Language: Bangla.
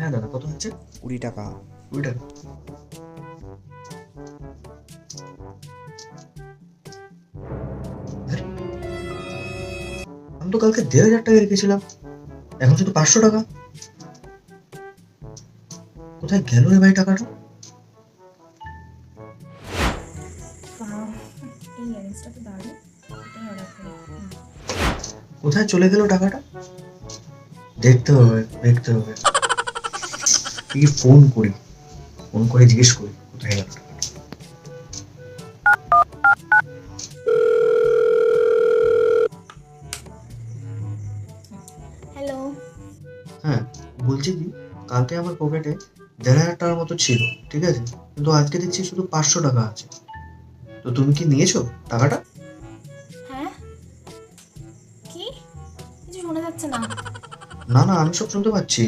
হ্যাঁ দাদা, কত হচ্ছে? 20 টাকা। 20 টাকা? আরে, আমি তো কালকে 1500 টাকা রেখেছিলাম, এখন শুধু 500 টাকা। কোথায় গেল রে ভাই টাকাটা? ওয়াও! এই ইয়ারিংসটা তো দারুণ। এটাই অর্ডার করি। কোথায় চলে গেল টাকাটা? দেখতে হবে, দেখতে হবে। কি ফোন করি, ফোন করে জিজ্ঞেস করি কোথায় গেল টাকাটা। হ্যালো। হ্যাঁ, বলছি কি, কালকে আমার পকেটে 1500 টাকার মতো ছিল, ঠিক আছে, কিন্তু আজকে দেখছি শুধু 500 টাকা আছে। তো তুমি কি নিয়েছো টাকাটা? হ্যাঁ? কি? কিছু শোনা যাচ্ছে না। না না, আমি সব শুনতে পাচ্ছি।